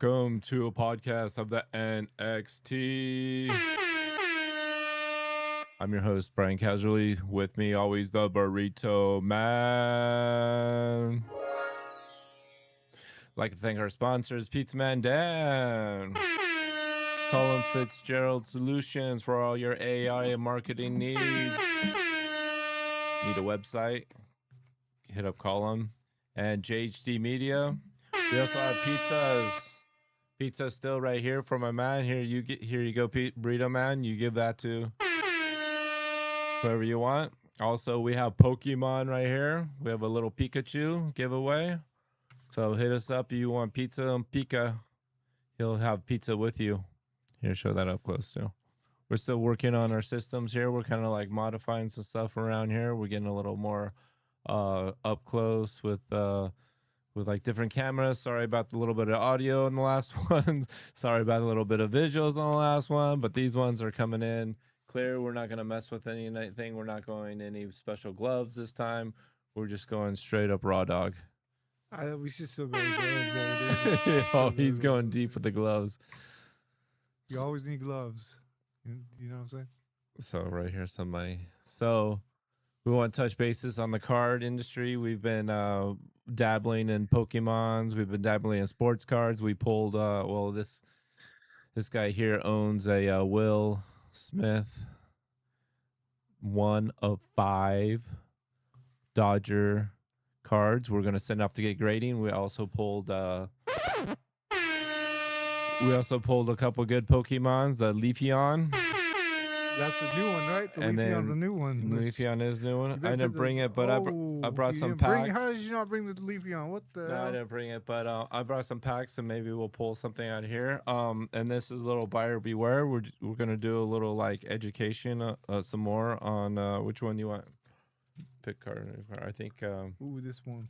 Welcome to a podcast of the NXT. I'm your host, Brian Casually. With me, always the Burrito Man. Like to thank our sponsors, Pizza Man Dan, Colin Fitzgerald Solutions for all your AI and marketing needs. Need a website? Hit up Colin. And JHD Media. We also have pizzas. Pizza still right here for my man. Here you go, Burrito Man. You give that to whoever you want. Also, we have Pokemon right here. We have a little Pikachu giveaway. So hit us up if you want pizza and Pika. He'll have pizza with you. Here, show that up close too. We're still working on our systems here. We're kind of like modifying some stuff around here. We're getting a little more up close with like different cameras. Sorry about the little bit of audio in the last one. Sorry about a little bit of visuals on the last one, but these ones are coming in clear. We're not going to mess with anything. We're not going any special gloves this time. We're just going straight up raw dog. We should still go with gloves, though, Oh, he's going deep with the gloves. You always need gloves. You know what I'm saying? So right here, somebody. So we want to touch bases on the card industry. We've been dabbling in Pokemons. We've been dabbling in sports cards. We pulled, this guy here owns a Will Smith 1 of 5 Dodger cards. We're going to send off to get grading. We also pulled a couple good Pokemons, the Leafeon. That's a new one, right? The Leafeon's a new one. Leafeon is a new one. I didn't bring it, but I brought some packs. How did you not bring the Leafeon? What the hell? I didn't bring it, but I brought some packs, and maybe we'll pull something out here. And this is a little buyer beware. We're gonna do a little like education, some more on which one you want. Pick card. I think. Ooh, this one.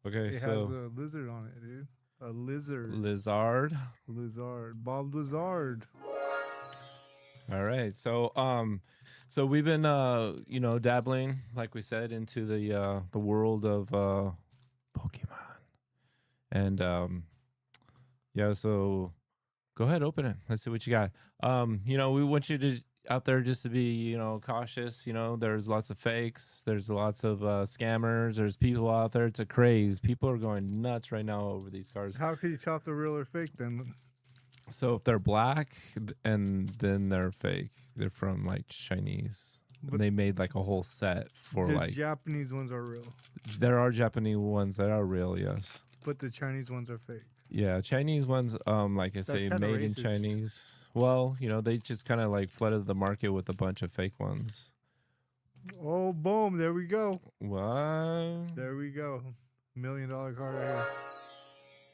Okay, it has a lizard on it, dude. A lizard. Lizard. Bob Lazard. All right, so we've been dabbling, like we said, into the world of Pokemon, and so go ahead, open it. Let's see what you got. We want you to out there just to be cautious. There's lots of fakes. There's lots of scammers. There's people out there. It's a craze. People are going nuts right now over these cards. How can you tell if they're real or fake then? So if they're black, and then they're fake. They're from like Chinese. But they made like a whole set for the Japanese ones are real. There are Japanese ones that are real, yes. But the Chinese ones are fake. Yeah, Chinese ones, like I say, made in Chinese. Well, they just kind of like flooded the market with a bunch of fake ones. Oh, boom! There we go. What? There we go. $1 million card right here.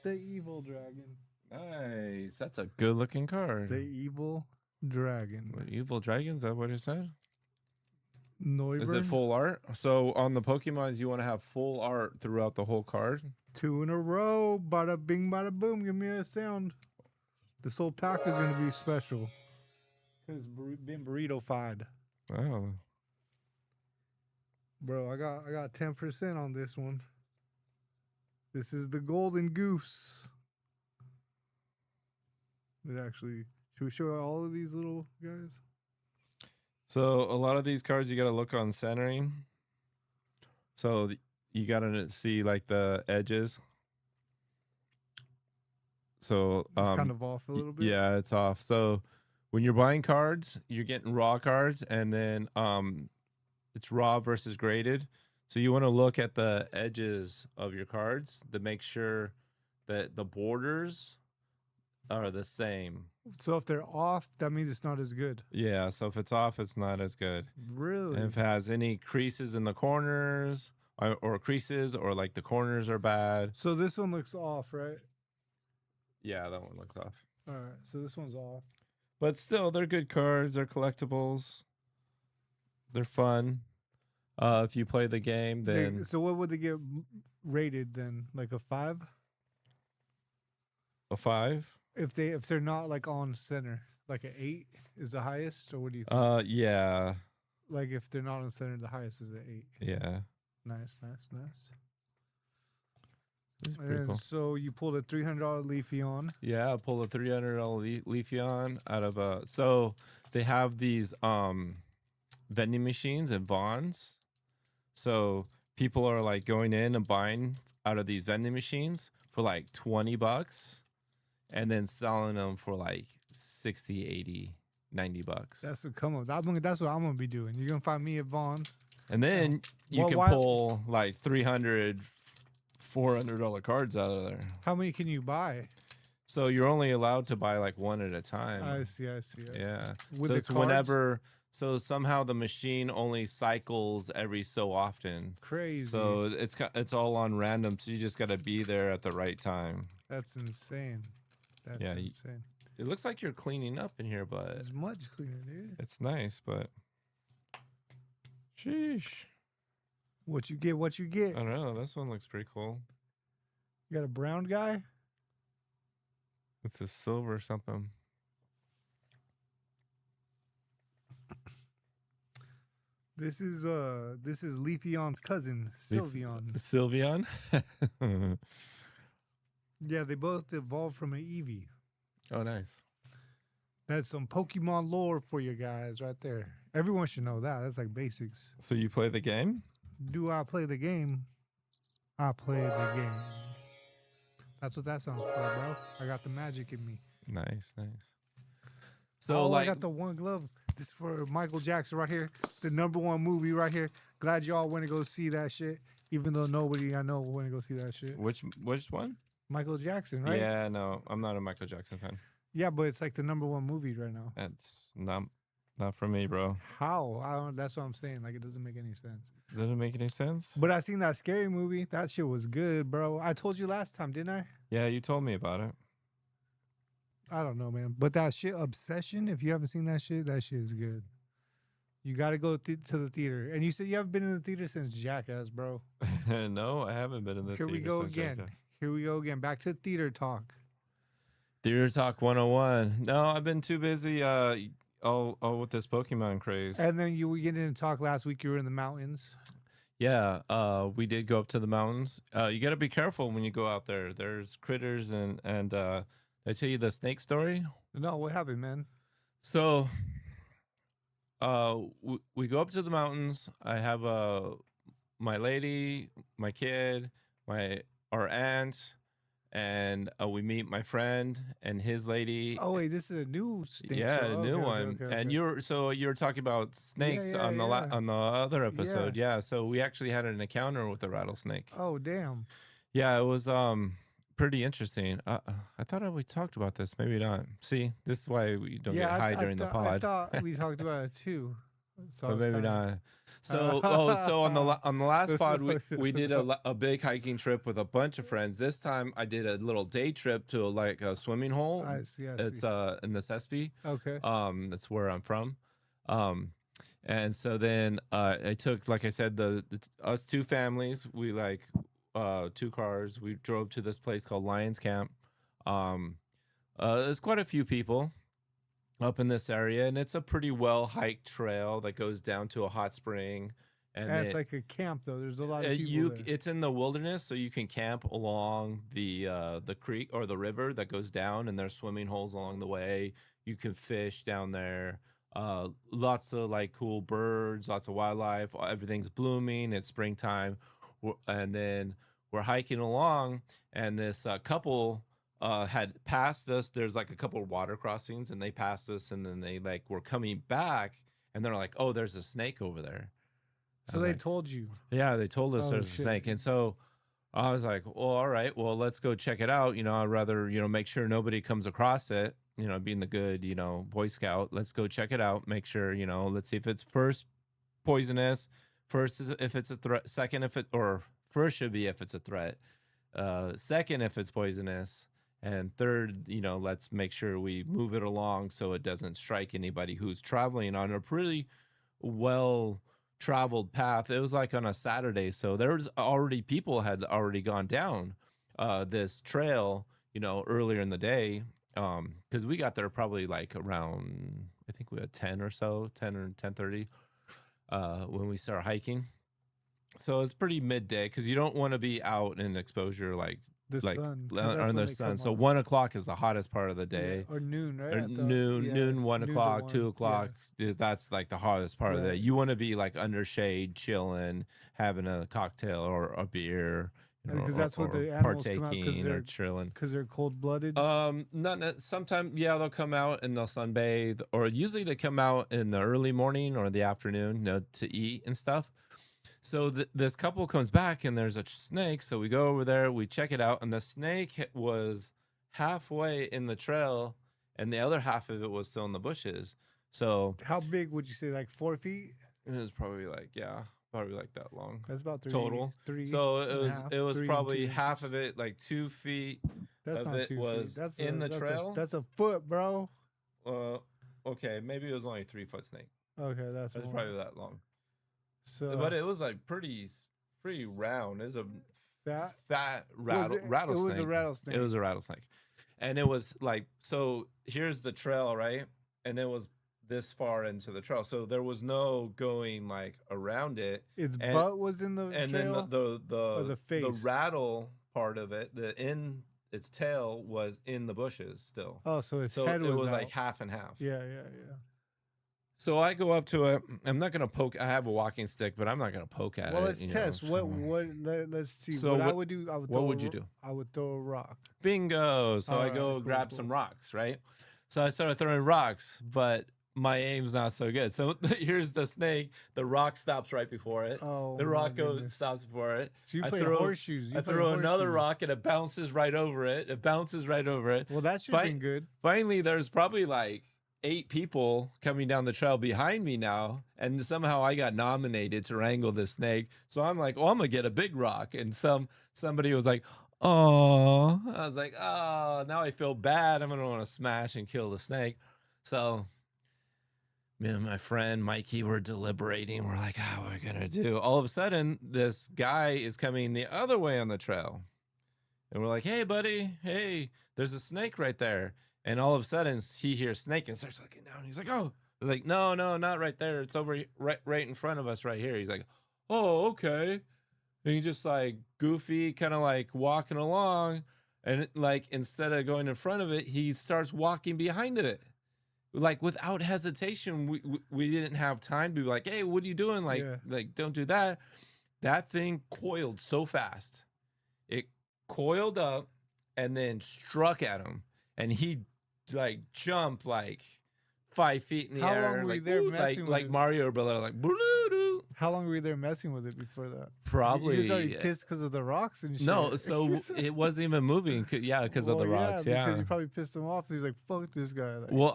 The Evil Dragon. Nice. That's a good-looking card. The Evil Dragon. What, Evil Dragon? Is that what it said? Noivern? Is it full art? So on the Pokemons, you want to have full art throughout the whole card? 2 in a row. Bada bing, bada boom. Give me a sound. This whole pack is going to be special. Because it's been burrito-fied. Oh. Bro, I got 10% on this one. This is the Golden Goose. Should we show all of these little guys? So a lot of these cards, you got to look on centering. So you got to see like the edges. So it's kind of off a little bit. Yeah, it's off. So when you're buying cards, you're getting raw cards, and then it's raw versus graded. So you want to look at the edges of your cards to make sure that the borders are the same. So if they're off, that means it's not as good. Yeah, so if it's off, it's not as good. Really? And if it has any creases in the corners or creases or like the corners are bad. So this one looks off, right? Yeah, that one looks off. All right, so this one's off. But still, they're good cards. They're collectibles. They're fun. If you play the game, then... So what would they get rated then? Like a 5? A 5? If they're not like on center, like an 8 is the highest, or what do you think? Yeah. Like if they're not on center, the highest is an 8. Yeah. Nice. This is pretty And cool. so you pulled a $300 Leafy on. Yeah, I pulled a $300 Leafy on out of a. So they have these vending machines at Vaughn's. So people are like going in and buying out of these vending machines for like $20 and then selling them for like 60, 80, $90. That's a come up. That's what I'm gonna be doing. You're gonna find me at Vaughn's. And then you Well, can why- pull like $300, $400 cards out of there. How many can you buy? So you're only allowed to buy like one at a time. I see. Yeah. With So the it's cards? whenever. So somehow the machine only cycles every so often. Crazy. So it's all on random. So you just got to be there at the right time. That's insane. That's Yeah, insane. It looks like you're cleaning up in here, but It's much cleaner, dude. it's nice. But sheesh, What you get, what you get. I don't know. This one looks pretty cool. You got a brown guy? It's a silver or something. This is Leafeon's cousin, Sylveon. Sylveon. Yeah, they both evolved from an Eevee. Oh, nice. That's some Pokemon lore for you guys right there. Everyone should know that. That's like basics. So you play the game? Do I play the game? I play the game. That's what that sounds for, bro. I got the magic in me. Nice. So I like, got the one glove. This is for Michael Jackson right here. The #1 movie right here. Glad y'all went to go see that shit. Even though nobody I know went to go see that shit. which one? Michael Jackson, right? Yeah, no, I'm not a Michael Jackson fan. Yeah, but it's like the #1 movie right now. That's not for me, bro. How? I don't. That's what I'm saying. Like it doesn't make any sense. Doesn't make any sense. But I seen that scary movie. That shit was good, bro. I told you last time, didn't I? Yeah, you told me about it. I don't know, man. But that shit, Obsession, if you haven't seen that shit is good. You got to go to the theater. And you said you haven't been in the theater since Jackass, bro. No, I haven't been in the Here we theater go since again. Jackass. Here we go again. Back to theater talk. Theater Talk 101. No, I've been too busy all with this Pokemon craze. And then you were getting into talk last week. You were in the mountains. Yeah, we did go up to the mountains. You got to be careful when you go out there. There's critters and did I tell you the snake story? No, what happened, man? So we go up to the mountains. I have my lady, my kid, our aunt, and we meet my friend and his lady. Oh wait, this is a new snake Yeah, show. a new Okay, one. okay, And okay. you're talking about snakes yeah, on the yeah. on the other episode. Yeah. So we actually had an encounter with a rattlesnake. Oh damn. Yeah, it was pretty interesting. I thought we talked about this. Maybe not. See, this is why we don't get high during the pod. I thought we talked about it too. So I But was maybe kinda- not. So so on the last This pod is we did a big hiking trip with a bunch of friends. This time I did a little day trip to a swimming hole. I see. It's in the Sespe. Okay. That's where I'm from. And so then I took, like I said, us two families. We two cars. We drove to this place called Lions Camp. There's quite a few people up in this area, and it's a pretty well hiked trail that goes down to a hot spring. And It's like a camp though. There's a lot of people there. it's in the wilderness, so you can camp along the creek or the river that goes down, and there's swimming holes along the way. You can fish down there. Lots of cool birds, lots of wildlife. Everything's blooming. It's springtime, and then we're hiking along, and this couple had passed us. There's a couple of water crossings, and they passed us, and then they were coming back, and they're like, "Oh, there's a snake over there." So they told you. Yeah, they told us Oh, there's shit. a snake, and so I was like, "Well, all right, well, let's go check it out." I'd rather make sure nobody comes across it. Being the good Boy Scout, let's go check it out. Make sure let's see if it's first poisonous. First is if it's a threat. Second, first should be if it's a threat. Second, if it's poisonous. And third, let's make sure we move it along so it doesn't strike anybody who's traveling on a pretty well traveled path. It was on a Saturday, so people had already gone down this trail, earlier in the day, because we got there probably around, I think we had 10 or 10:30 when we started hiking. So it's pretty midday because you don't want to be out in exposure like The like sun, 'cause that's on when the they sun. come So on. 1 o'clock is the hottest part of the Yeah, day. or noon, right? Or I thought- noon, yeah, noon, noon to 1 o'clock, 1, 2 o'clock. Dude, that's like the hottest part of the day. Right. You want to be like under shade, chilling, having a cocktail or a beer, Because that's what or the animals come out partaking or because chilling. they're cold blooded. Not sometimes. Yeah, they'll come out and they'll sunbathe, or usually they come out in the early morning or the afternoon, to eat and stuff. So this couple comes back and there's a snake. So we go over there, we check it out, and the snake was halfway in the trail, and the other half of it was still in the bushes. So How big would you say? Like 4 feet? it was probably like that long That's about three total. Three. So and a half, it was 3 and probably 2 half inches. of it, like 2 feet. That's of not it 2 was feet. That's in the trail. That's a foot, bro. Okay, maybe it was only a 3-foot snake. Okay, that's It was more. probably that long. So, But it was like pretty round. It was a fat. rattlesnake. It was a rattlesnake. It was a rattlesnake. And it was like, so here's the trail, right? And it was this far into the trail. So there was no going like around it. Its and- butt was in the And trail. then the face? the rattle part of it, its tail was in the bushes still. Oh, so its So head it was out. like half and half. Yeah. So I go up to it. I'm not gonna poke. I have a walking stick, but I'm not gonna poke at it. Well, let's you know, test. so- Let's see. So what I what- would do. what would you do? I would throw a rock. Bingo. So I Alright, go cool, grab cool. some rocks, right? So I started throwing rocks, but my aim's not so good. So here's the snake. The rock stops right before it. Oh, The my rock goodness. stops before it. So you I play throw- horseshoes. I throw another rock and it bounces right over it. It bounces right over it. Well, that should have Fi- been good. Finally, there's probably like 8 people coming down the trail behind me now, and somehow I got nominated to wrangle this snake. So I'm like, I'm gonna get a big rock, and somebody was like, "Oh," I was like, "Oh," now I feel bad. I'm gonna want to smash and kill the snake. So me and my friend Mikey were deliberating. We're like, "What are we gonna do?" All of a sudden, this guy is coming the other way on the trail, and we're like, "Hey, buddy, hey, there's a snake right there." And all of a sudden, he hears snake and starts looking down. He's like, "Oh," They're like, no, not right there. It's over right in front of us right here. He's like, "Oh, okay." And he just like goofy, kind of like walking along, and like instead of going in front of it, he starts walking behind it, like without hesitation. We didn't have time to be like, "Hey, what are you doing?" Like don't do that. That thing coiled so fast. It coiled up and then struck at him, and he like jumped like 5 feet in the How air. long were you like, there woo, messing with like it? Mario Brother, like boo-doo-doo. How long were you there messing with it before that? Probably. You was already pissed because of the rocks and shit. No, so it wasn't even moving. Yeah, because of the rocks. Yeah, because you probably pissed him off. He's like, "Fuck this guy." Like, well,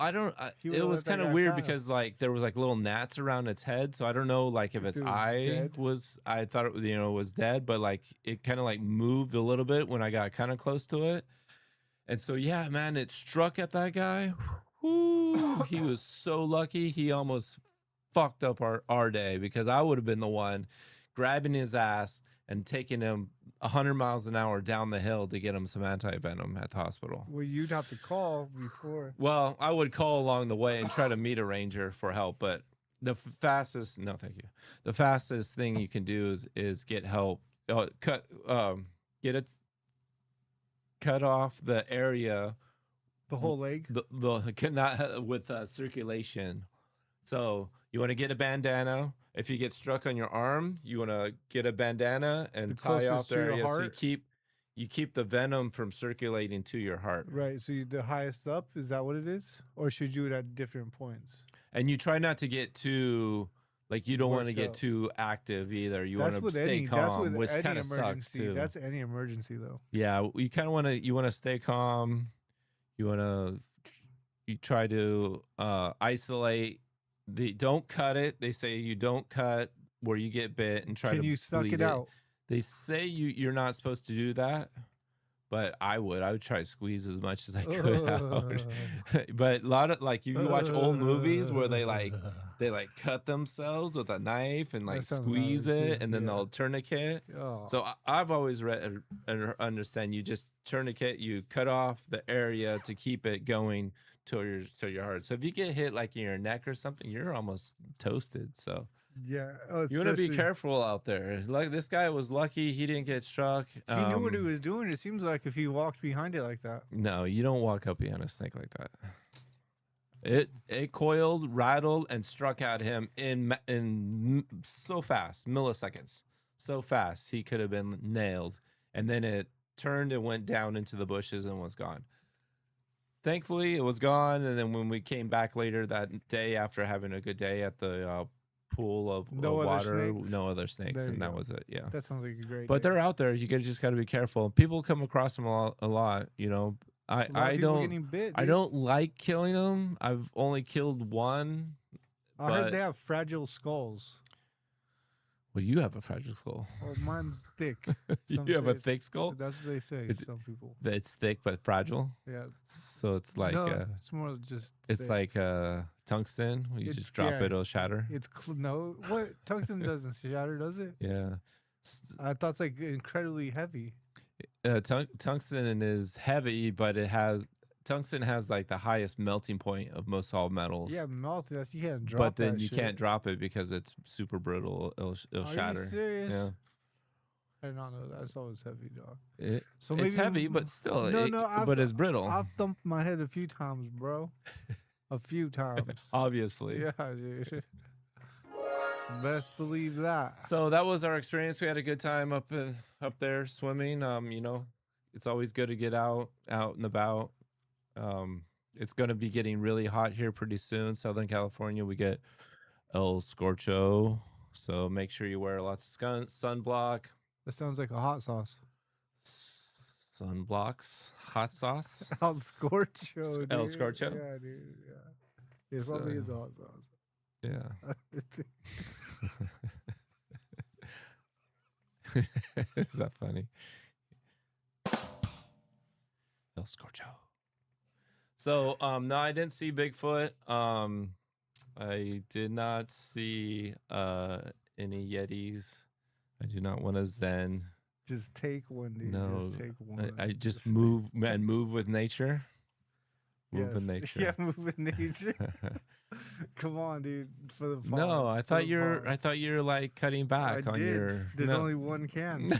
He it would've was let that kind of guy weird pass. because like there was like little gnats around its head, so I don't know like if its it was eye dead? was. I thought it was dead, but like it kind of like moved a little bit when I got kind of close to it, and so yeah, man, it struck at that guy. Whew, he was so lucky. He almost fucked up our day because I would have been the one grabbing his ass and taking him 100 miles an hour down the hill to get him some anti-venom at the hospital. well, you'd have to call before. Well, I would call along the way and try to meet a ranger for help, but the fastest, no, thank you. The fastest thing you can do is get help, cut off the area, The whole leg. not with circulation. So you want to get a bandana. If you get struck on your arm, you want to get a bandana and The tie off closest the to your area so heart? you keep the venom from circulating to your heart. Right. So the highest up, is that what it is? Or should you do it at different points? And you try not to get too, like, you don't want to Worked get up. too active either. You That's want to with stay any. calm, That's with which any kind of sucks emergency. too. That's any emergency though. Yeah, you kind of want to stay calm. You want to you try to isolate don't cut it. They say you don't cut where you get bit and try Can to you suck bleed it out? They say you're not supposed to do that, but I would try to squeeze as much as I could out. But a lot of like you watch old movies where they cut themselves with a knife and like That sounds squeeze gnarly, it too. and then Yeah. they'll tourniquet. Oh. So I've always read and understand you just tourniquet, you cut off the area to keep it going to your heart. So if you get hit like in your neck or something, you're almost toasted. So Yeah. Oh, You want to be especially- careful out there. Like this guy was lucky he didn't get struck. He knew what he was doing. It seems like if he walked behind it like that. No, you don't walk up behind a snake like that. It coiled, rattled, and struck at him in so fast, milliseconds, so fast he could have been nailed. And then it turned and went down into the bushes and was gone. Thankfully, it was gone. And then when we came back later that day after having a good day at the pool of water, no other snakes, and that was it. Yeah, that sounds like a great. But they're out there. You just got to be careful. People come across them a lot. You know, I don't like killing them. I've only killed one. I heard they have fragile skulls. Well, you have a fragile skull. Well, mine's thick. You have a thick skull? That's what they say. Some people. It's thick but fragile. Yeah. So it's like it's more just. It's thick. Like tungsten. You just drop it, it'll shatter. It's no. What tungsten doesn't shatter, does it? Yeah. I thought it's like incredibly heavy. Tungsten is heavy, but tungsten has like the highest melting point of most all metals. Yeah, melting. You can't drop. But then you can't drop it because it's super brittle. It'll shatter. Are you serious? Yeah. I did not know that. It's always heavy, dog. It's heavy, but still, but it's brittle. I've thumped my head a few times, bro. A few times. Obviously. Yeah, dude. Best believe that. So that was our experience. We had a good time up there swimming. You know, it's always good to get out and about. It's going to be getting really hot here pretty soon. Southern California, we get El Scorcho. So make sure you wear lots of sunblock. That sounds like a hot sauce. Sunblocks, hot sauce. El Scorcho. Dude. El Scorcho. Yeah, dude. Yeah. It probably is a hot sauce. Yeah. Is that funny? El Scorcho. So, no, I didn't see Bigfoot. I did not see any Yetis. I do not want to Zen. Just take one, dude. No, just take one. I just move with nature. Move with nature. Yeah, move with nature. Come on, dude. For the pod, no, I thought you're like cutting back on your. There's only one can.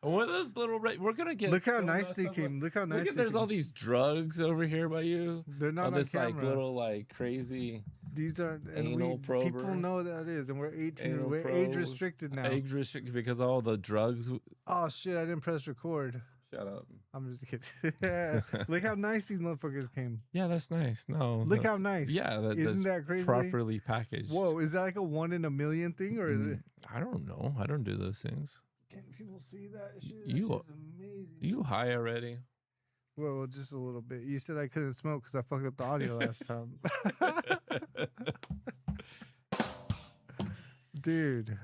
One of those little. We're gonna get. Look how nice they came. Look how nice. Look at there's all these drugs over here by you. They're not all on this camera. like little like crazy. These are anal prober. People know that it is, and we're 18. Anal we're age restricted now. Age restricted because all the drugs. Oh shit! I didn't press record. Shut up. I'm just kidding. Look how nice these motherfuckers came. Yeah, that's nice. No. Look how nice. Yeah, isn't that crazy? Properly packaged. Whoa, is that like a 1 in a million thing, or is it? I don't know. I don't do those things. Can people see that shit? That shit's amazing. You high already? Well, just a little bit. You said I couldn't smoke because I fucked up the audio last time. Dude.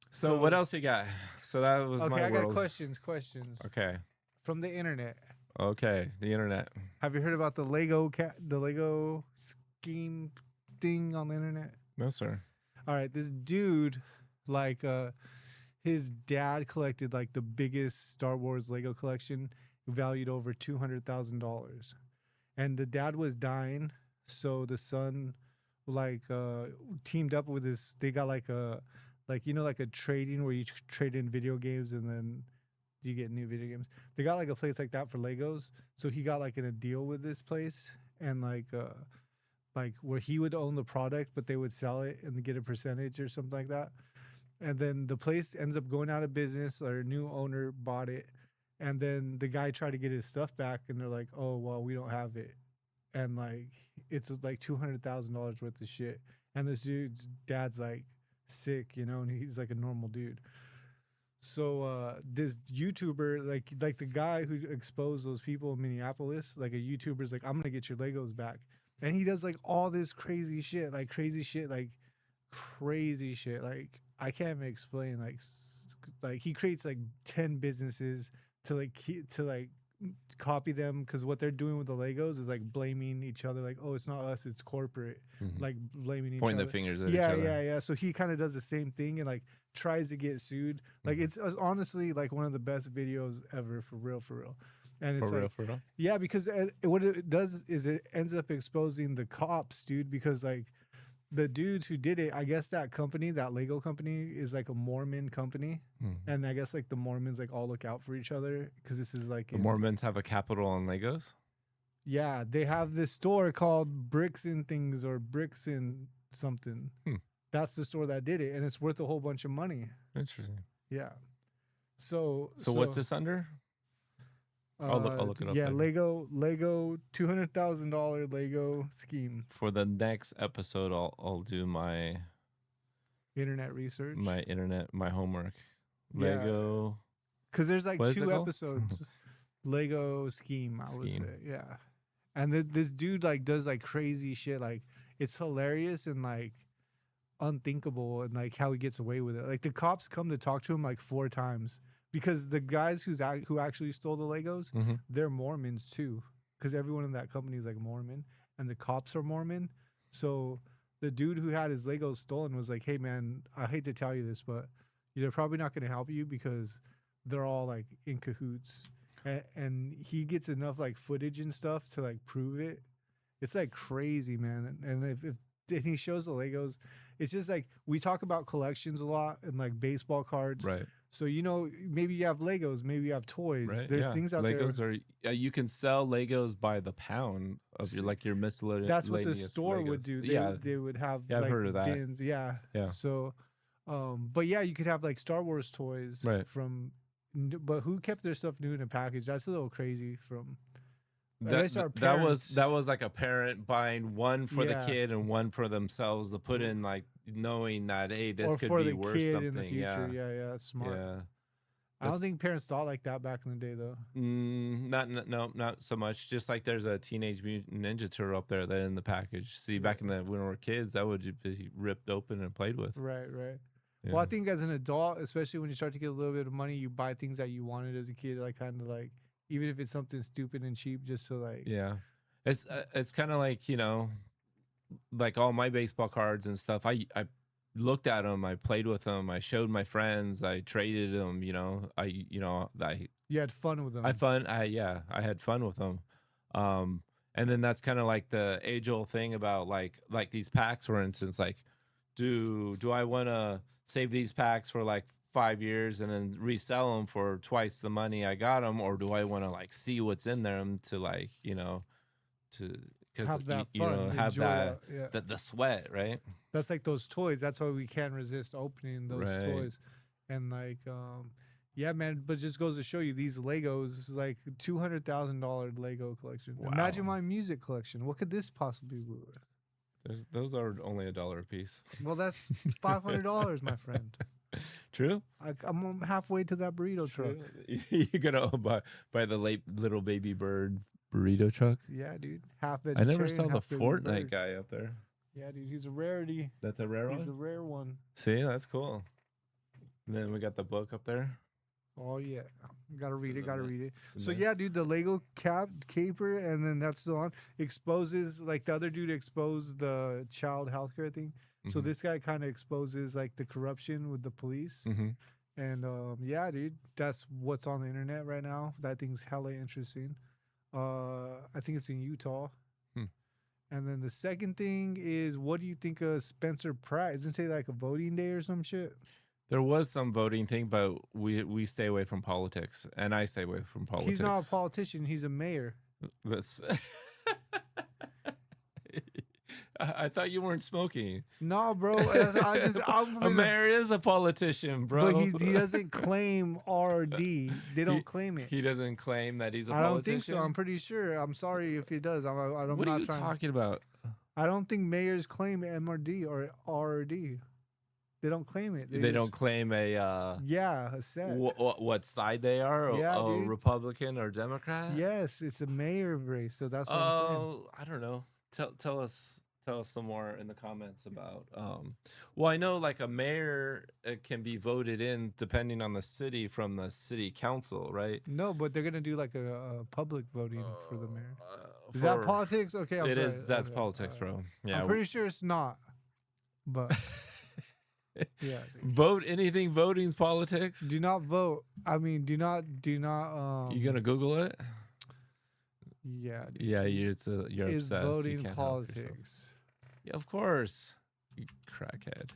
So what else you got? So that was my world. Okay, I got questions. Okay. From the internet. Okay, the internet. Have you heard about the Lego scheme thing on the internet? No, sir. All right, this dude, like, his dad collected like the biggest Star Wars Lego collection, valued over $200,000, and the dad was dying, so the son, like, teamed up with this. They got like a, like a trading where you trade in video games and then you get new video games. They got like a place like that for Legos. So he got like in a deal with this place, and like where he would own the product, but they would sell it and get a percentage or something like that. And then the place ends up going out of business, or a new owner bought it. And then the guy tried to get his stuff back, and they're like, oh, well, we don't have it. And like, it's like $200,000 worth of shit. And this dude's dad's like sick, and he's like a normal dude. So this YouTuber, like the guy who exposed those people in Minneapolis, like a YouTuber's like, I'm gonna get your Legos back, and he does like all this crazy shit, like I can't even explain. Like he creates like 10 businesses to copy them, because what they're doing with the Legos is like blaming each other, like, oh, it's not us, it's corporate, like blaming each other, pointing the fingers at each other. Yeah. So he kind of does the same thing and like tries to get sued. Like it's honestly like one of the best videos ever, for real. And it's for real. Yeah, because what it does is it ends up exposing the cops, dude, because like the dudes who did it, I guess that company, that Lego company, is like a Mormon company, and I guess like the Mormons like all look out for each other because this is like The Mormons have a capital on Legos. Yeah, they have this store called Bricks and Things or Bricks and something. That's the store that did it, and it's worth a whole bunch of money. Interesting. Yeah. So what's this under? I'll look it up. Yeah, later. Lego, $200,000 Lego scheme. For the next episode, I'll do my internet research, my homework. Yeah. Lego. Because there's like 2 episodes. Lego scheme, I would say. Yeah. And this dude like does like crazy shit. Like it's hilarious and like unthinkable, and like how he gets away with it. Like the cops come to talk to him like 4 times. Because the guys who actually stole the Legos, they're Mormons too. Because everyone in that company is like Mormon, and the cops are Mormon. So the dude who had his Legos stolen was like, "Hey man, I hate to tell you this, but they're probably not going to help you because they're all like in cahoots." And he gets enough like footage and stuff to like prove it. It's like crazy, man. And if he shows the Legos, it's just like we talk about collections a lot and like baseball cards, right? So, maybe you have Legos, maybe you have toys. Right, There's things out Legos there. You can sell Legos by the pound of your miscellaneous. That's what the store Legos. would do. They would have I've like heard of that. bins. Yeah. So, but yeah, you could have like Star Wars toys from, but who kept their stuff new in a package? That's a little crazy from. That was like a parent buying one for the kid and one for themselves to put in, like knowing that, hey, this could be worth something. In the future. Yeah, that's smart. Yeah. I don't think parents thought like that back in the day, though. Not so much. Just like there's a Teenage Mutant Ninja Turtle up there that in the package. See, back in when we were kids, that would be ripped open and played with. Right. Yeah. Well, I think as an adult, especially when you start to get a little bit of money, you buy things that you wanted as a kid, like kind of like. Even if it's something stupid and cheap, just so like it's kind of like like all my baseball cards and stuff. I looked at them, I played with them, I showed my friends, I traded them. You had fun with them. I had fun with them. And then that's kind of like the age old thing about like these packs, for instance. Like, do I want to save these packs for like 5 years and then resell them for twice the money I got them, or do I want to like see what's in them to like have that fun, have that the sweat, right? That's like those toys. That's why we can't resist opening those toys, and like yeah, man. But it just goes to show you these Legos, like $200,000 Lego collection. Wow. Imagine my music collection. What could this possibly be worth? Those are only $1 a piece. Well, that's $500, my friend. True. I'm halfway to that burrito truck. You're gonna buy the little baby bird burrito truck? Yeah, dude. Half vegetarian. I never saw the Fortnite guy up there. Yeah, dude. He's a rarity. That's a rare one? He's a rare one. See, that's cool. And then we got the book up there. Oh, yeah. Gotta read it. So, yeah, dude, the Lego caper, and then that's still on, exposes, like the other dude exposed the child healthcare thing. So this guy kind of exposes like the corruption with the police. And yeah, dude, that's what's on the internet right now. That thing's hella interesting. I think it's in Utah. And then the second thing is, what do you think of Spencer Pratt? Isn't it like a voting day or some shit? There was some voting thing, but we stay away from politics, and I stay away from politics. He's not a politician. He's a mayor. That's. I thought you weren't smoking. No, bro. A mayor is a politician, bro. But he doesn't claim RD. They don't claim it. He doesn't claim that he's a politician? I don't think so. I'm pretty sure. I'm sorry if he does. What are you talking about? I don't think mayors claim MRD or RD. They don't claim it. They don't claim a... a set. What side they are? A Republican or Democrat? Yes, it's a mayor race. So that's what I'm saying. Oh, I don't know. Tell us some more in the comments about well, I know like a mayor can be voted in depending on the city from the city council, right? No, but they're gonna do like a public voting for the mayor. Is that politics? Okay, I'm sorry. That's politics, bro. Yeah, I'm pretty sure it's not, but yeah. Voting's politics. Do not vote. I mean, do not You gonna Google it? Yeah, dude. Yeah, you're upset. Is voting you can't politics? Yeah, of course. You crackhead.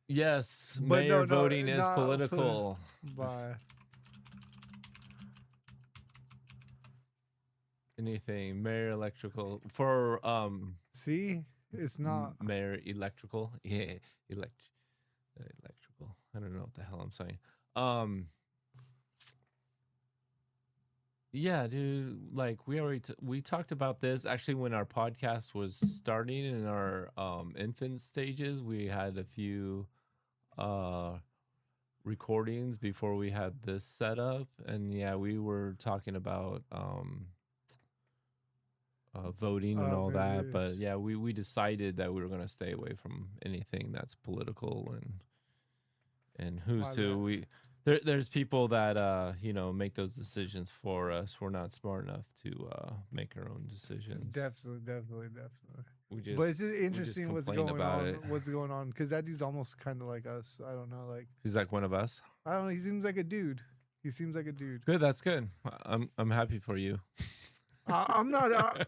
Yes, But mayor no, voting is not political. By Anything mayor electrical for see, it's not. mayor electrical. Yeah, electrical. I don't know what the hell I'm saying. Yeah, dude. Like we already we talked about this actually when our podcast was starting in our infant stages. We had a few recordings before we had this set up, and yeah, we were talking about voting and all that. But yeah, we decided that we were gonna stay away from anything that's political and who's who. There's people that make those decisions for us. We're not smart enough to make our own decisions. Definitely. But It's just interesting what's going on. What's going on? Because that dude's almost kind of like us. I don't know. Like he's like one of us. I don't know. He seems like a dude. Good. That's good. I'm happy for you. I'm not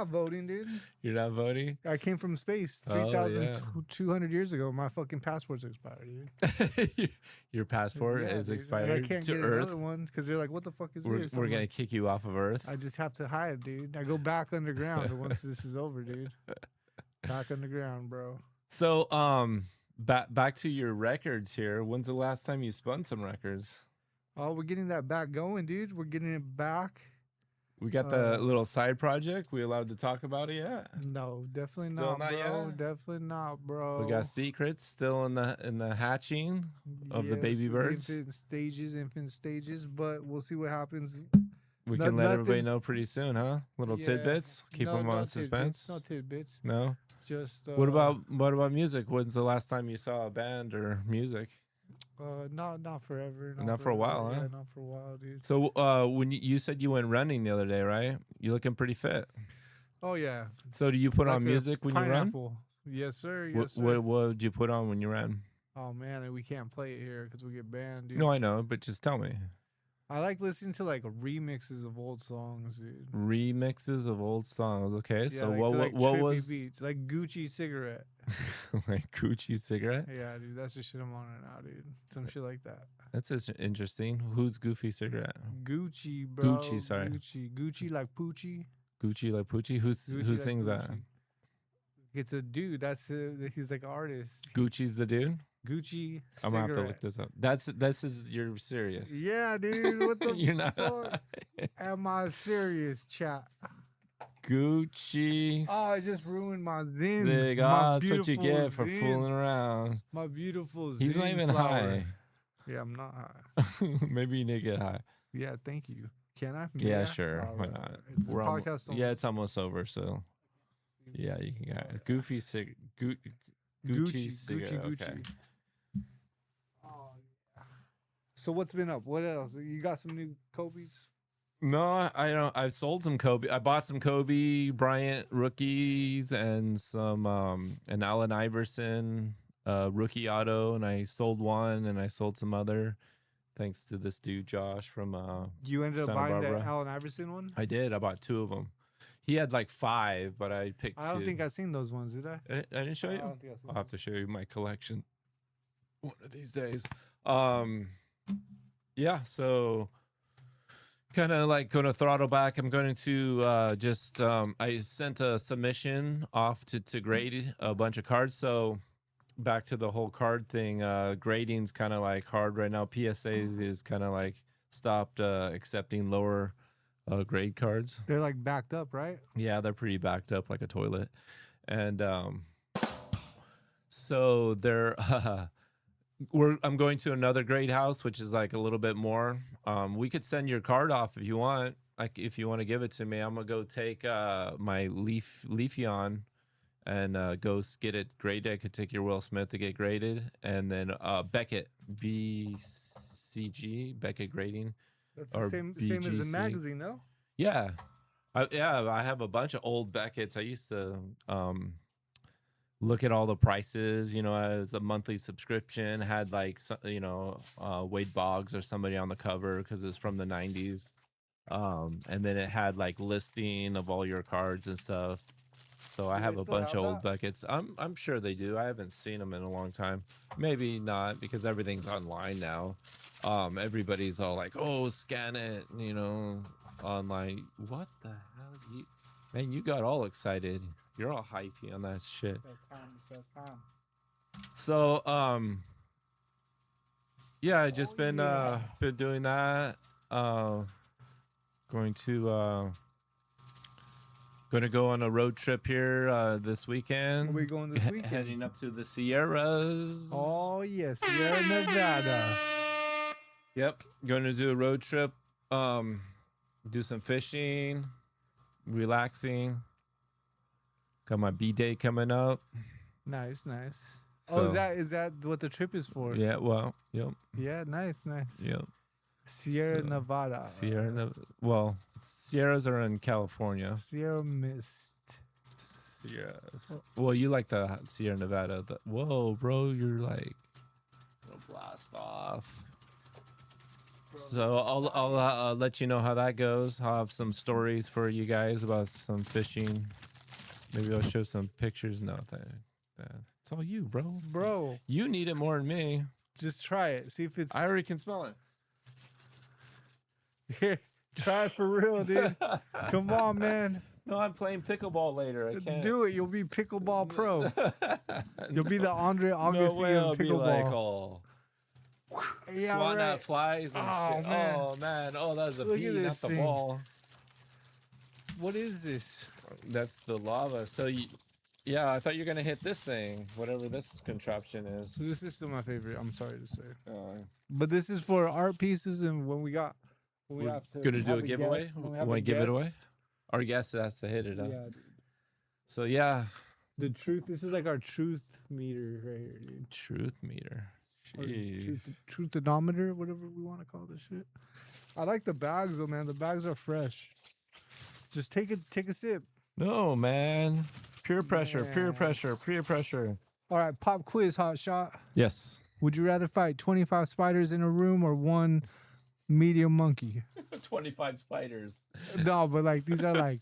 voting, dude. You're not voting? I came from space 3,200 years ago. My fucking passport's expired, dude. Your passport is expired and I can't to get Earth. Another one because they're like, "What the fuck is this?" We're gonna kick you off of Earth. I just have to hide, dude. I go back underground once this is over, dude. Back underground, bro. So, back to your records here. When's the last time you spun some records? Oh, we're getting that back going, dude. We're getting it back. We got the little side project. We allowed to talk about it yet? No, definitely Still not, not bro. yet? Definitely not, bro. We got secrets still in the hatching of the baby birds. Infant stages, but we'll see what happens. We can let everybody know pretty soon, huh? Little tidbits. Keep them on suspense. No tidbits. No. Just what about music? When's the last time you saw a band or music? Not forever. Not for a while, huh? Yeah, not for a while, dude. So, when you said you went running the other day, right? You're looking pretty fit. Oh yeah. So, do you put on music when you run? Yes, sir. What did you put on when you ran? Oh man, we can't play it here because we get banned, dude. No, I know, but just tell me. I like listening to like remixes of old songs, dude. Remixes of old songs. Okay, yeah, so like what was beats, like Gucci Cigarette? Like Gucci Cigarette? Yeah, dude, that's the shit I'm on right now, dude. Some shit like that. That's just interesting. Who's Goofy Cigarette? Gucci, bro. Gucci, sorry. Gucci like Poochie. Gucci like Poochie. Who sings that? It's a dude. He's like an artist. Gucci's the dude. Gucci Cigarette. I'm gonna have to look this up. You're serious. Yeah, dude. What the You're not. fuck? Am I serious, chat? Gucci. Oh, I just ruined my zen. That's what you get for fooling around. My beautiful zen. He's not even high. Yeah, I'm not high. Maybe you need to get high. Yeah, thank you. Can I? Yeah, sure. Why right. not? It's it's almost over. So, yeah, you can get it. Goofy Gucci cigarette. Gucci. Okay. Oh, yeah. So what's been up? What else? You got some new Kobe's? No, I don't. I've sold some Kobe. I bought some Kobe Bryant rookies and some an Allen Iverson rookie auto, and I sold one and I sold some other. Thanks to this dude Josh from You ended up Santa buying Barbara. that Allen Iverson one? I did. I bought 2 of them. He had like 5, but I picked 2. I don't think I've seen those ones, did I? I didn't show you. I don't think I've seen I'll have to show you my collection one of these days. Yeah, so kind of like going to throttle back. I'm going to just I sent a submission off to grade a bunch of cards. So back to the whole card thing. Grading's kind of like hard right now. PSAs is kind of like stopped accepting lower grade cards. They're like backed up, right? Yeah, they're pretty backed up like a toilet. And so they're I'm going to another grade house, which is like a little bit more. We could send your card off if you want. Like if you want to give it to me, I'm gonna go take my Leafeon and go get it graded. I could take your Will Smith to get graded, and then Beckett BCG Beckett grading. That's the same as a magazine, no? Yeah, I have a bunch of old Beckett's. I used to look at all the prices, as a monthly subscription, had like, Wade Boggs or somebody on the cover because it's from the 90s. And then it had like listing of all your cards and stuff. So I Do have they a still bunch have of old that? buckets. I'm sure they do. I haven't seen them in a long time. Maybe not because everything's online now. Everybody's all like, "Oh, scan it," online. What the hell? Man, you got all excited. You're all hypey on that shit. So, yeah, I just been doing that. Going to go on a road trip here this weekend. Where we going this weekend? Heading up to the Sierras. Oh yes, Sierra Nevada. Yep, going to do a road trip. Do some fishing, relaxing. Got my B-day coming up. Nice. So, is that what the trip is for? Yeah, well, yep. Yeah, nice. Yep. Sierra Nevada. Sierras are in California. Sierra Mist. Sierras. Well, you like the Sierra Nevada. Whoa, bro, you're like gonna blast off. So I'll let you know how that goes. I'll have some stories for you guys about some fishing. Maybe I'll show some pictures. No, it's all you, bro. Bro, You need it more than me. just try it. See if it's I already can smell it. here. Try it for real, dude. Come on, man. No, I'm playing pickleball later. I can't Do it. You'll be pickleball pro. You'll be the Andre Agassi No way, of I'll be like, pickleball. Yeah, swatting right. at flies and Oh, shit. man. Oh man, that was a Look bee, at not this the thing. ball. What is this? That's the lava. So yeah, I thought you were gonna hit this thing, whatever this contraption is. So this is still my favorite. I'm sorry to say, Uh, but this is for art pieces, and when we have to gonna do have a giveaway. guest, when we Want have to a give it away? guest- Our guest has to hit it. Huh? Yeah, dude. So yeah, The truth. This is like our truth meter right here, dude. truth meter. Or Jeez. truthodometer, whatever we want to call this shit. I like the bags though, man. The bags are fresh. Just take a sip. No man, peer pressure, peer Man. pressure, peer pressure. All right, pop quiz, hot shot. Yes. Would you rather fight 25 spiders in a room or one medium monkey? 25 spiders. No, but like these are like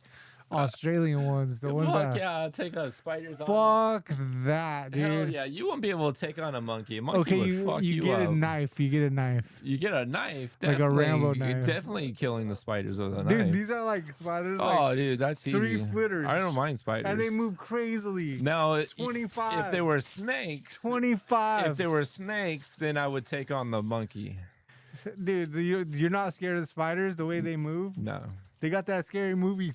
Australian ones. The ones Fuck that yeah, I'll take on spiders. fuck that, dude. Hell yeah, you won't be able to take on a monkey. A monkey Okay, would fuck you get up. a knife. You get a knife. You get a knife, Like a definitely. Rambo You're knife. definitely killing the spiders with a Dude, knife. these are like spiders, Oh, like, dude, that's easy. 3-footers. I don't mind spiders. and they move crazily. Now, 25. if they were snakes, 25. if they were snakes, then I would take on the monkey. Dude, you're not scared of the spiders the way they move? No, They got that scary movie.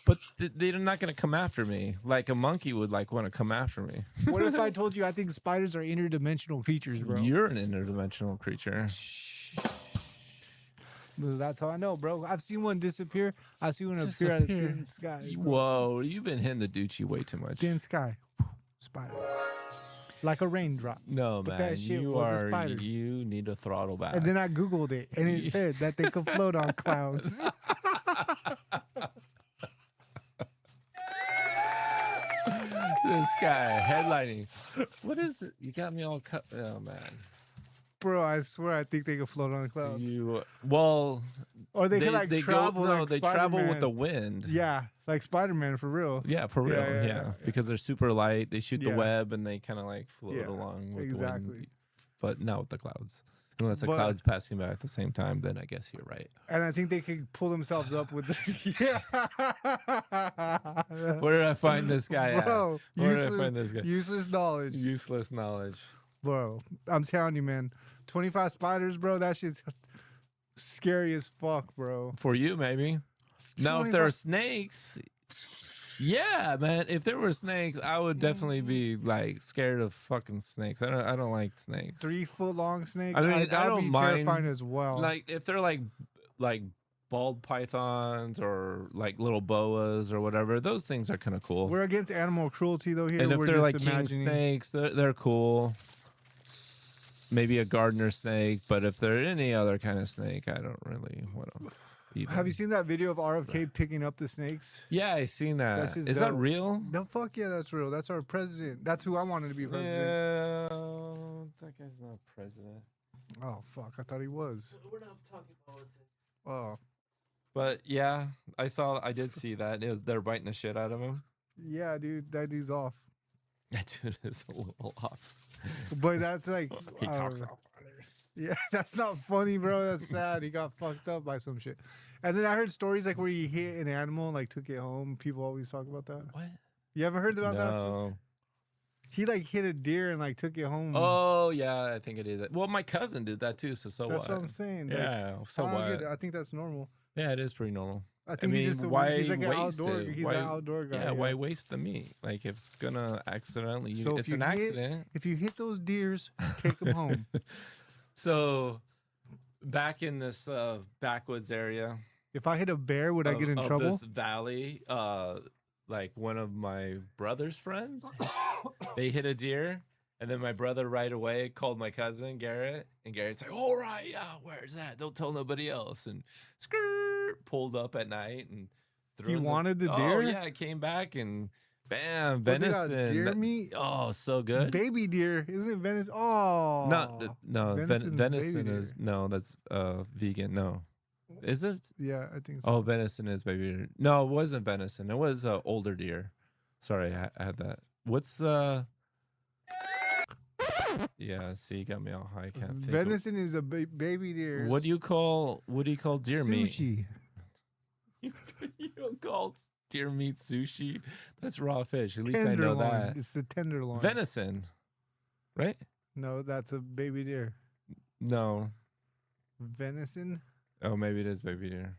but they're not gonna come after me like a monkey would like want to come after me. What if I told you I think spiders are interdimensional creatures, bro? You're an interdimensional creature. That's all I know, bro. I've seen one disappear. I've seen one appear out of Disappear. thin sky. bro. Whoa, you've been hitting the Doochie way too much. Thin sky. Spider. Like a raindrop. No, But man, that shit you was a spider. you need to throttle back. And then I Googled it, and it said that they could float on clouds. This guy headlining. What is it? You got me all cut. Oh man, Bro, I swear I think they could float on clouds. well, Or they could like travel. No, like they travel with Spider-Man. the wind. Yeah, like Spider-Man for real. Yeah, for real. Yeah, Yeah, yeah. because they're super light. They shoot the Yeah. web and they kind of like float Yeah, along with the exactly. wind. But not with the clouds. Unless the But- clouds passing by at the same time, then I guess you're right. And I think they could pull themselves up with the yeah. Where did I find this guy Bro, at? Where did I find this guy? useless knowledge. Useless knowledge. Bro, I'm telling you, man. 25 spiders, bro. That shit's scary as fuck, bro. For you, maybe. Now, if there are 25 snakes, yeah, man. If there were snakes, I would definitely be like scared of fucking snakes. I don't like snakes. 3-foot long snakes. I mean, I that would don't be mind, terrifying as well. Like if they're like bald pythons or like little boas or whatever, those things are kind of cool. We're against animal cruelty though here. And if We're they're just like king imagining. snakes, they're cool. Maybe a gardener snake, but if they're any other kind of snake, I don't really want to even. Have you seen that video of RFK picking up the snakes? Yeah, I seen that. That's just Is that dope. real? No, fuck yeah, that's real. That's our president. That's who I wanted to be president. Yeah, that guy's not president. Oh fuck, I thought he was. We're not talking politics. Oh But yeah, I did see that. They're biting the shit out of him. yeah, dude, that dude's off. That dude is a little off. But that's like He I talks don't know. off. Yeah, that's not funny, bro. That's sad. He got fucked up by some shit. And then I heard stories like where he hit an animal and like took it home. People always talk about that. What? You ever heard about that? No. He like hit a deer and like took it home. Oh yeah, I think I did that. Well, my cousin did that too. So that's what? what I'm saying. Like, Yeah. So I don't what? get it. I think that's normal. Yeah, it is pretty normal. I think mean, he's just why he's like an waste outdoor. it? He's Why- an outdoor guy. Yeah, why waste the meat? Like if it's gonna accidentally, So if it's you an hit- accident. If you hit those deers, take them home. So back in this backwoods area, If I hit a bear, would I get in of trouble? this valley, like one of my brother's friends, they hit a deer, and then my brother right away called my cousin Garrett, and Garrett's like, "All right, yeah, where's that? Don't tell nobody else." And skirt pulled up at night and threw He in wanted the Oh deer? yeah, it came back and bam, What, they got venison. deer meat? Oh, so good. Baby deer, isn't it venison? Oh, No, Venison's venison baby is deer. no, that's vegan. No, is it? Yeah, I think so. Oh, venison is baby deer. No, it wasn't venison. It was older deer. Sorry, I had that. What's Yeah, see, you got me all high. I can't think. Venison is a baby deer. What do you call deer meat? Sushi. You don't call deer meat sushi? That's raw fish. At least I know Tenderloin. that. It's the tenderloin. Venison, right? No, that's a baby deer. No. Venison? Oh, maybe it is baby deer.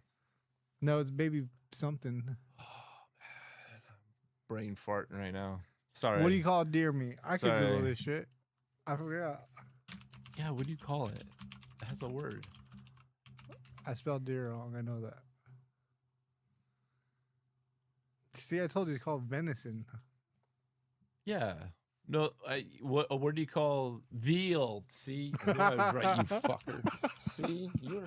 No, it's baby something. Brain farting right now. Sorry. What do you call deer meat? I could Google Sorry. this shit. I forgot. Yeah, what do you call it? It has a word. I spelled deer wrong. I know that. See, I told you it's called venison. Yeah. No, what word do you call veal? See? I knew I was right, you fucker. See? You're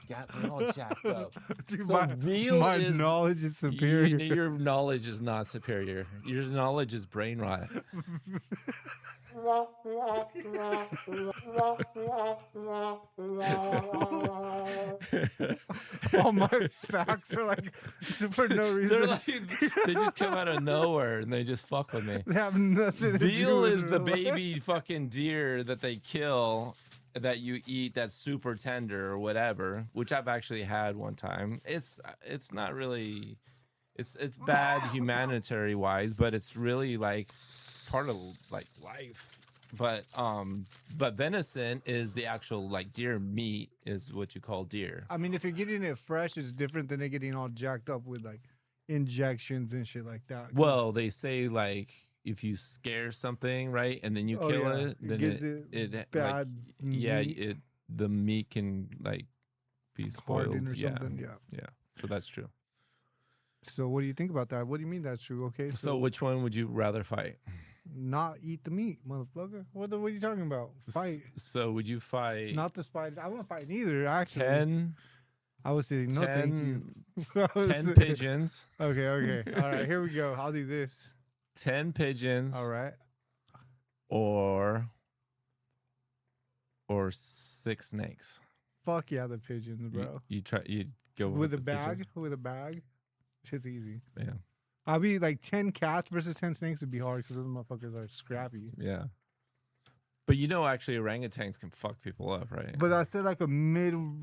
got me all jacked up. Dude, So veal my is knowledge is superior. Your knowledge is not superior. Your knowledge is brain rot. All my facts are like for no reason. They're like, they just come out of nowhere and they just fuck with me. They have nothing to do Veal with is the real life. baby fucking deer that they kill that you eat that's super tender or whatever, which I've actually had one time. It's not really it's bad humanitarian wise, but it's really like part of like life. But venison is the actual like deer meat is what you call deer. I mean, if you're getting it fresh, it's different than it getting all jacked up with like injections and shit like that. 'Cause- Well, they say like if you scare something, right, and then you Oh, kill yeah. it, then gives it bad yeah, meat. the meat can like be spoiled hardened or yeah. something. Yeah. Yeah, so that's true. So what do you think about that? What do you mean that's true? Okay. So which one would you rather fight? not eat the meat, motherfucker. What are you talking about? Fight. So would you fight Not the spider. I won't fight neither. Actually, 10, I was saying no, thank you. 10 pigeons? Okay. All right, here we go. I'll do this. 10 pigeons All right. or 6 snakes. Fuck yeah, the pigeons, bro. You go With a the bag. pigeons? With a bag. Shit's easy. Yeah. I'll be like 10 cats versus 10 snakes would be hard because those motherfuckers are scrappy. Yeah. But actually orangutans can fuck people up, right? But I said like a middle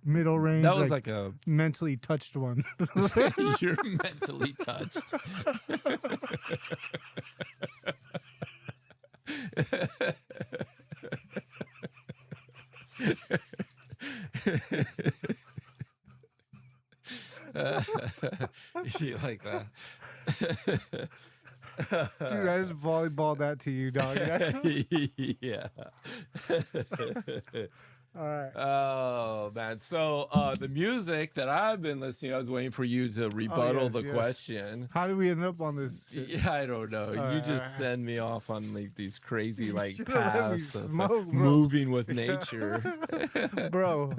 range. That was like a mentally touched one. you're mentally touched. You like that? Dude, I just volleyballed that to you, dog. Yeah. All right. Oh man! So the music that I've been listening, I was waiting for you to rebuttal the question. How did we end up on this shit? Yeah, I don't know. All You right, just send me off on like these crazy You like should've let me paths of smoke, bro. moving with nature. bro,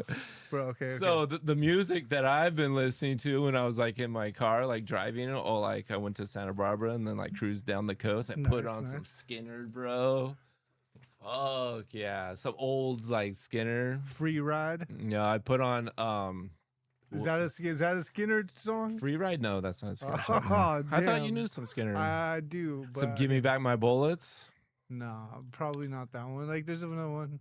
okay. So the music that I've been listening to when I was like in my car, like driving, or like I went to Santa Barbara and then like cruised down the coast, I put on some Skinner, bro. Fuck yeah, some old like Skinner. Free Ride. Yeah, I put on Is that a Skinner song? Free Ride. No, that's not a Skinner song. Oh, I thought you damn. knew some Skinner. I do, but Some Give Me Back My Bullets. no, probably not that one. Like, there's another one.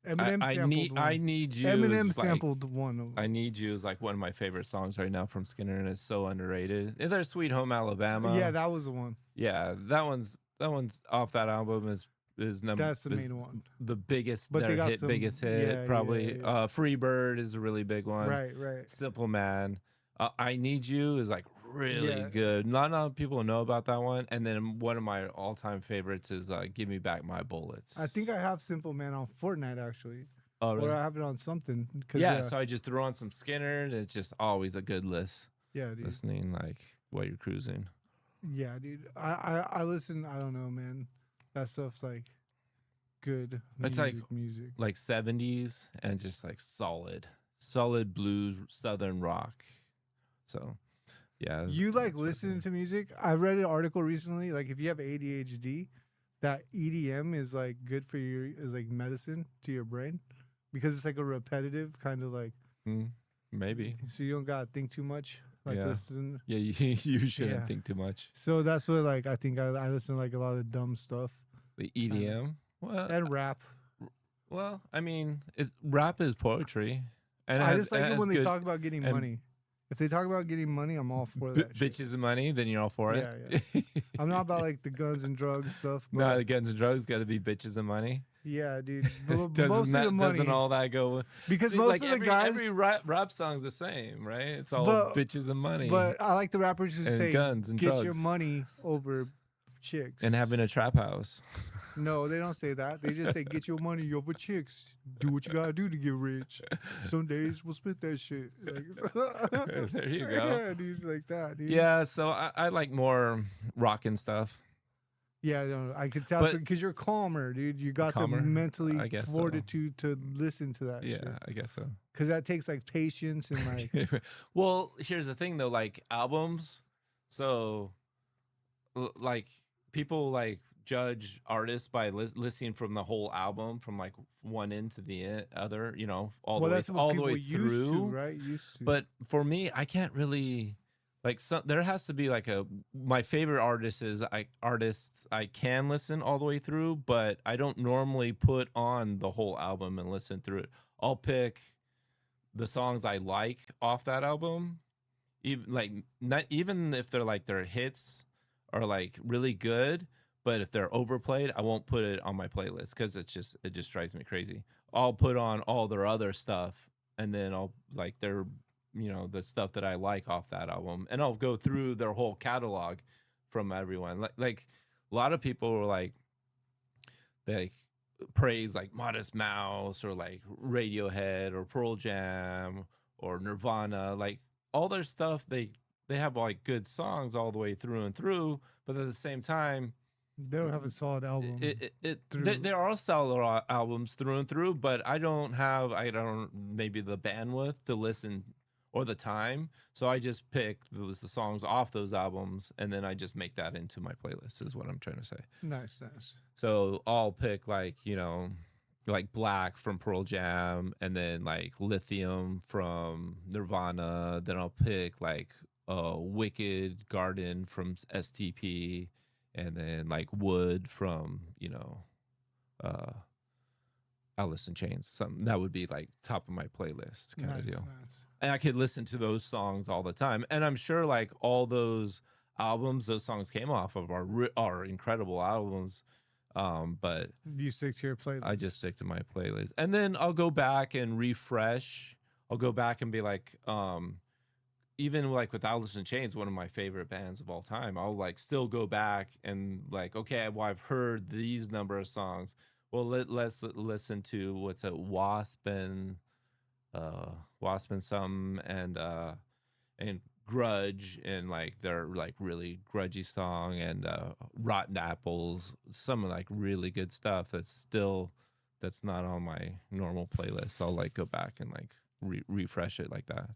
Eminem I sampled need one. I need you. Eminem is, like, sampled one. I Need You is like one of my favorite songs right now from Skinner, and it's so underrated. And there's Sweet Home Alabama. Yeah, that was the one. Yeah, that one's off that album is number. That's the main one. The biggest, But they got biggest hit, yeah, probably. yeah. Free Bird is a really big one. Right. Simple Man. I Need You is like really Yeah. good. Not a lot of people know about that one. And then one of my all-time favorites is Give Me Back My Bullets. I think I have Simple Man on Fortnite actually, Oh, really? or I have it on something. Yeah, so I just threw on some Skinner, and it's just always a good list. Yeah, dude. Listening like while you're cruising. Yeah, dude. I listen. I don't know, man. That stuff's like good. It's like music. Like 70s and just like solid blues, southern rock. So, yeah. You like that's my listening thing. to music? I read an article recently. Like, if you have ADHD, that EDM is like good for your is like medicine to your brain because it's like a repetitive kind of like. Maybe. So you don't gotta think too much. Like Yeah. listen. Yeah, you shouldn't Yeah. think too much. So that's what like I think I listen to like a lot of dumb stuff The EDM. and rap. Well, I mean, rap is poetry, and I just like it when they good- talk about getting and- money. If they talk about getting money, I'm all for that. shit. bitches and money. Then you're all for it. Yeah. I'm not about like the guns and drugs stuff. But No, the guns and drugs got to be bitches and money. yeah, dude. But Doesn't mostly that the money. doesn't all that go? Because See, most like of the every, guys. every rap song's the same, right? It's all But- bitches and money, But I like the rappers who and say guns and get drugs, your money over chicks. and having a trap house. No, they don't say that. They just say get your money over chicks. Do what you gotta do to get rich. Some days we'll split that shit. Like, There you go. Yeah, dude, like that, dude. Yeah, so I like more rockin' stuff. Yeah, no, I could tell But- because you're calmer, dude. You got Calmer? the mentally I guess so. fortitude to listen to that Yeah, shit. I guess so. Because that takes like patience and like Well, here's the thing though, like albums. So, like people like judge artists by listening from the whole album, from like one end to the other. You know, all well, the way that's what all the people way used through. to, right? Used to. But for me, I can't really like. There has to be like my favorite artists I can listen all the way through, but I don't normally put on the whole album and listen through it. I'll pick the songs I like off that album, even if they're like their hits are like really good. But if they're overplayed, I won't put it on my playlist because it just drives me crazy. I'll put on all their other stuff, and then I'll like their the stuff that I like off that album, and I'll go through their whole catalog from everyone. Like a lot of people were like they praise like Modest Mouse or like Radiohead or Pearl Jam or Nirvana, like all their stuff. They have like good songs all the way through and through, but at the same time, they don't have a solid album. There are solid albums through and through, but I don't maybe the bandwidth to listen or the time, so I just pick the songs off those albums, and then I just make that into my playlist. Is what I'm trying to say. Nice. So I'll pick like like Black from Pearl Jam, and then like Lithium from Nirvana. Then I'll pick like Wicked Garden from STP. And then like Wood from Alice in Chains. Something that would be like top of my playlist kind of deal. Nice. And I could listen to those songs all the time. And I'm sure like all those albums those songs came off of are incredible albums. But You stick to your playlist. I just stick to my playlist. And then I'll go back and refresh. I'll go back and be like, even like with Alice in Chains, one of my favorite bands of all time, I'll like still go back and like, okay, well, I've heard these number of songs. Well, let's listen to what's it, Wasp and something and Grudge and like their like really grudgy song and Rotten Apples, some like really good stuff that's not on my normal playlist. I'll like go back and like refresh it like that.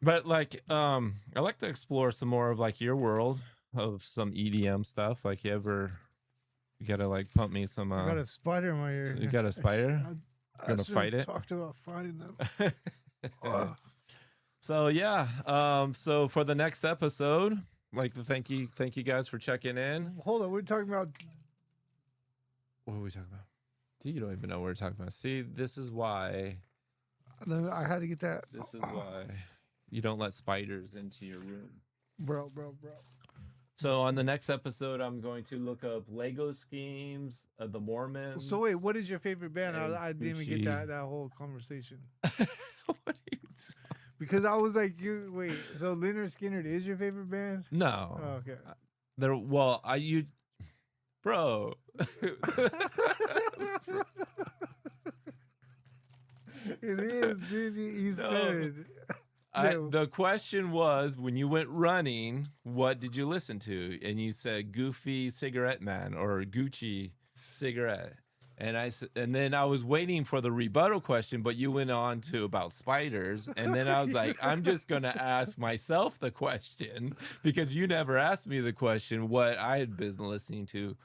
But like I like to explore some more of like your world of some EDM stuff. Like you gotta like pump me some I got a spider in my ear. so you got a spider? I Gonna fight it? Talked about fighting them. So yeah, so for the next episode, like to thank you guys for checking in. Hold on, we're talking about. What are we talking about? You don't even know what we're talking about. See, this is why. I had to get that. This is why you don't let spiders into your room, bro. So on the next episode, I'm going to look up Lego schemes, the Mormons. So wait, what is your favorite band? I didn't even get that whole conversation. What are you talking? Because I was like, so Leonard Skinner is your favorite band? No. Oh, okay. Bro. It is, dude. You said. The question was, when you went running, what did you listen to? And you said Goofy Cigarette Man or Gucci Cigarette. And then I was waiting for the rebuttal question, but you went on to about spiders. And then I was like, I'm just going to ask myself the question because you never asked me the question what I had been listening to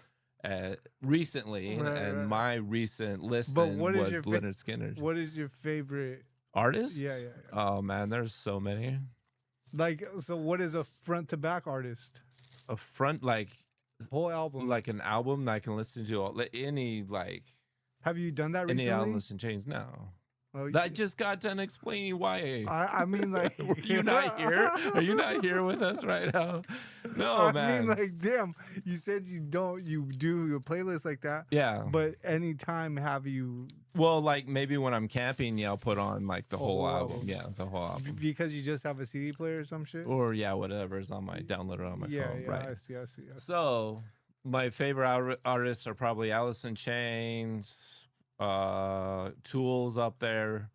recently. And my recent listen was Leonard Skinner. What is your favorite artist? Yeah. Oh, man, there's so many. Like, so what is a front to back artist? A front, like... whole album, like an album that I can listen to any like. Have you done that recently? Any albums and chains? No. Oh, that just got done explaining why. I mean, like, were you not here? Are you not here with us right now? No, man. I mean, like, damn. You said you do your playlist like that. Yeah. But anytime have you? Well, like maybe when I'm camping, yeah, I'll put on like the whole album. Yeah, the whole album. Because you just have a CD player or some shit. Or yeah, whatever's on my downloader on my phone. Yeah, right. I see. So my favorite artists are probably Alice in Chains, Tools up there,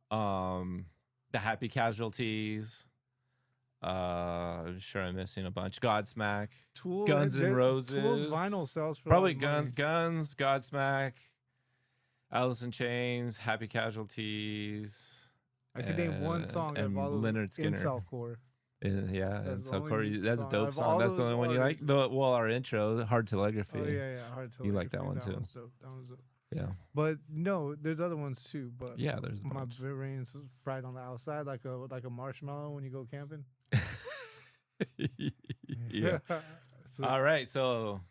the Happy Casualties. I'm sure I'm missing a bunch. Godsmack, Guns N' Roses. Tool's vinyl sells for probably Guns, Godsmack, Alice in Chains, Happy Casualties. I could name one song and of all Leonard Skinner. Incel-core. Yeah, That's that's a dope song. That's the only one you like. Our intro, Hard Telegraphy. Oh yeah, Hard Telegraphy. You like that one too? That one's dope. Yeah. But no, there's other ones too. But yeah, there's my brain's fried on the outside like a marshmallow when you go camping. Yeah. All right, so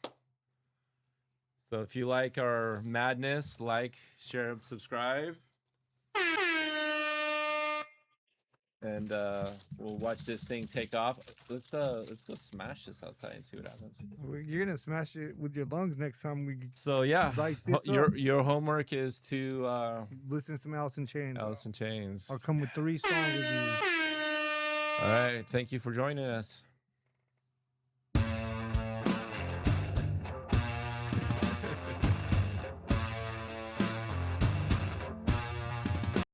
if you like our madness, like, share, subscribe. And we'll watch this thing take off. Let's go smash this outside and see what happens. You're gonna smash it with your lungs next time we. So yeah, your homework is to listen to some Alice in Chains. Alice in Chains. I'll come with 3 song reviews. All right, thank you for joining us.